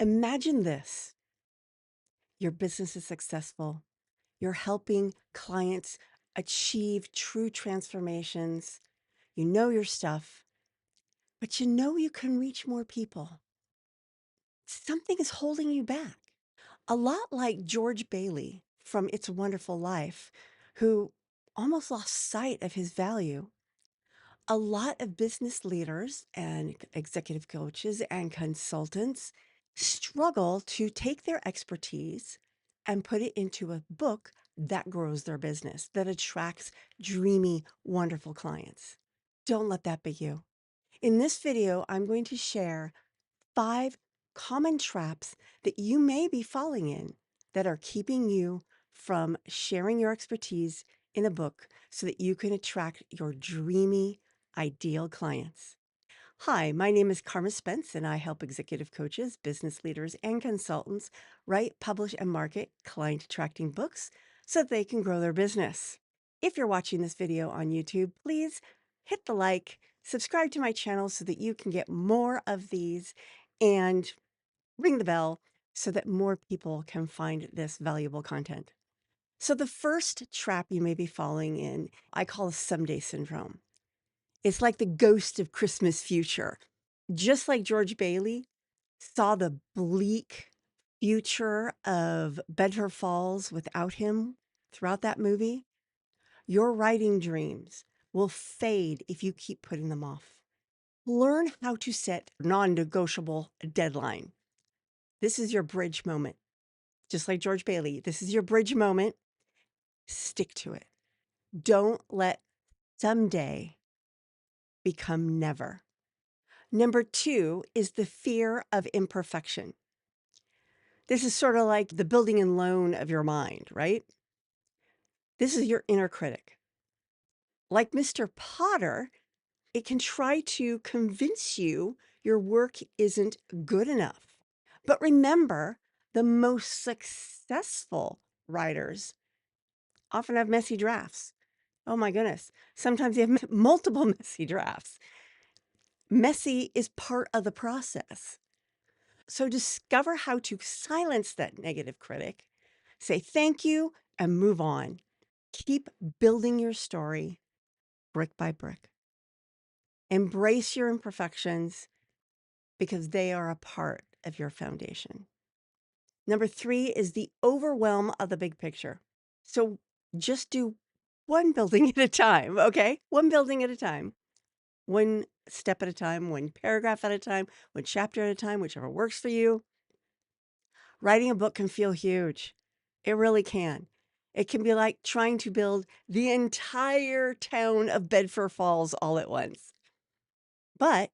Imagine this. Your business is successful. You're helping clients achieve true transformations. You know your stuff, but you know you can reach more people. Something is holding you back. A lot like George Bailey from It's a Wonderful Life, who almost lost sight of his value. A lot of business leaders and executive coaches and consultants struggle to take their expertise and put it into a book that grows their business, that attracts dreamy, wonderful clients. Don't let that be you. In this video, I'm going to share 5 common traps that you may be falling in that are keeping you from sharing your expertise in a book so that you can attract your dreamy, ideal clients. Hi, my name is Carma Spence, and I help executive coaches, business leaders, and consultants write, publish, and market client attracting books so that they can grow their business. If you're watching this video on YouTube, please hit the like, subscribe to my channel so that you can get more of these, and ring the bell so that more people can find this valuable content. So, the first trap you may be falling in, I call someday syndrome. It's like the ghost of Christmas future. Just like George Bailey saw the bleak future of Bedford Falls without him throughout that movie, your writing dreams will fade if you keep putting them off. Learn how to set non-negotiable deadline. This is your bridge moment. Just like George Bailey, this is your bridge moment. Stick to it. Don't let someday become never. Number 2 is the fear of imperfection. This is sort of like the building and loan of your mind, right? This is your inner critic. Like Mr. Potter, it can try to convince you your work isn't good enough. But remember, the most successful writers often have messy drafts. Oh my goodness. Sometimes they have multiple messy drafts. Messy is part of the process. So discover how to silence that negative critic, say thank you, and move on. Keep building your story brick by brick. Embrace your imperfections because they are a part of your foundation. Number 3 is the overwhelm of the big picture. So just do one building at a time, okay? One building at a time, one step at a time, one paragraph at a time, one chapter at a time, whichever works for you. Writing a book can feel huge. It really can. It can be like trying to build the entire town of Bedford Falls all at once. But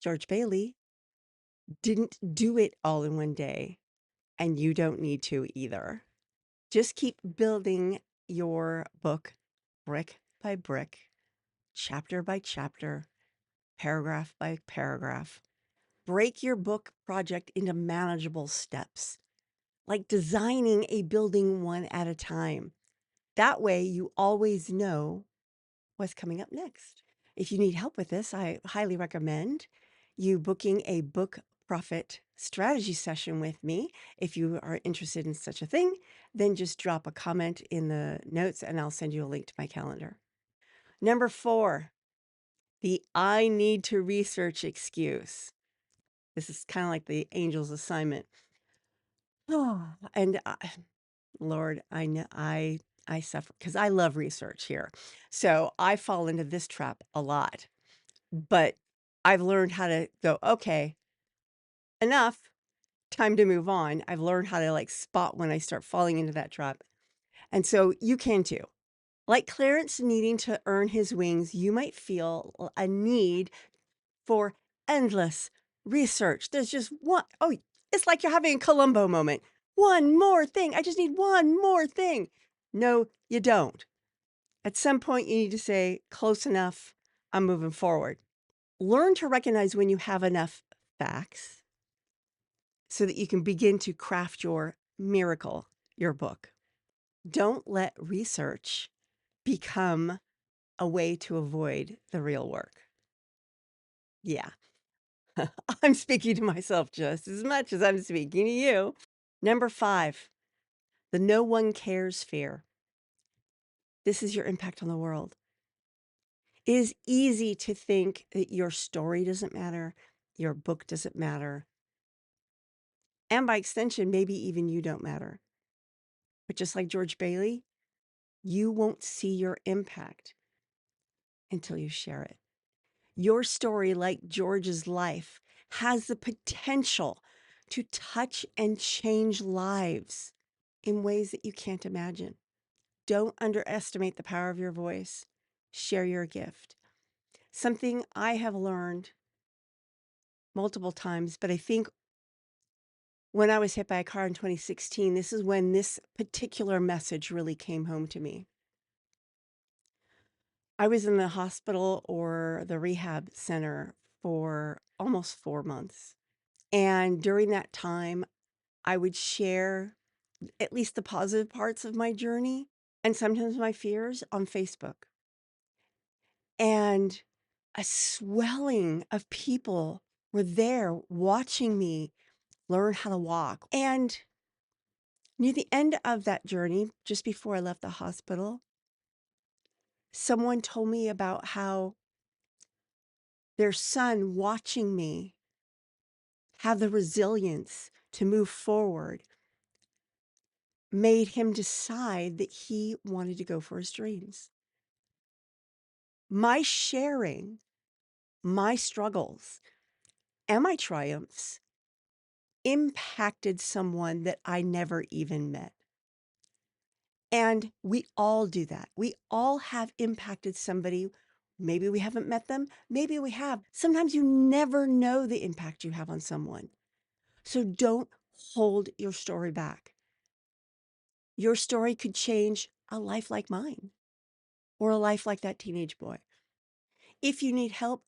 George Bailey didn't do it all in one day, and you don't need to either. Just keep building your book brick by brick, chapter by chapter, paragraph by paragraph. Break your book project into manageable steps, like designing a building one at a time. That way, you always know what's coming up next. If you need help with this, I highly recommend you booking a book profit strategy session with me. If you are interested in such a thing, then just drop a comment in the notes and I'll send you a link to my calendar. Number 4, the I need to research excuse. This is kind of like the angel's assignment. Oh, and Lord, I know I suffer because I love research here. So I fall into this trap a lot. But I've learned how to go, okay, enough, time to move on. I've learned how to like spot when I start falling into that trap. And so you can too. Like Clarence needing to earn his wings, you might feel a need for endless research. There's just one, oh, it's like you're having a Columbo moment. One more thing. I just need one more thing. No, you don't. At some point, you need to say, close enough. I'm moving forward. Learn to recognize when you have enough facts so that you can begin to craft your miracle, your book. Don't let research become a way to avoid the real work. Yeah. I'm speaking to myself just as much as I'm speaking to you. Number 5, the no one cares fear. This is your impact on the world. It is easy to think that your story doesn't matter, your book doesn't matter, and by extension, maybe even you don't matter. But just like George Bailey, you won't see your impact until you share it. Your story, like George's life, has the potential to touch and change lives in ways that you can't imagine. Don't underestimate the power of your voice. Share your gift. Something I have learned multiple times, but I think when I was hit by a car in 2016, this is when this particular message really came home to me. I was in the hospital or the rehab center for almost 4 months. And during that time, I would share at least the positive parts of my journey and sometimes my fears on Facebook. And a swelling of people were there watching me learn how to walk. And near the end of that journey, just before I left the hospital, someone told me about how their son watching me have the resilience to move forward made him decide that he wanted to go for his dreams. My sharing my struggles and my triumphs impacted someone that I never even met. And we all do that. We all have impacted somebody. Maybe we haven't met them. Maybe we have. Sometimes you never know the impact you have on someone. So don't hold your story back. Your story could change a life like mine or a life like that teenage boy. If you need help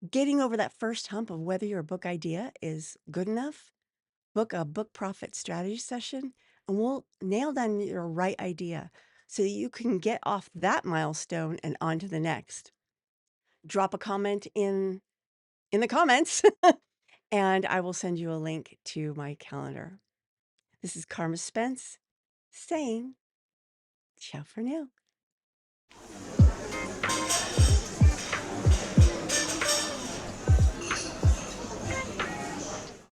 getting over that first hump of whether your book idea is good enough, book a book profit strategy session and we'll nail down your right idea so that you can get off that milestone and on to the next. Drop a comment in the comments and I will send you a link to my calendar. This is Carma Spence saying ciao for now.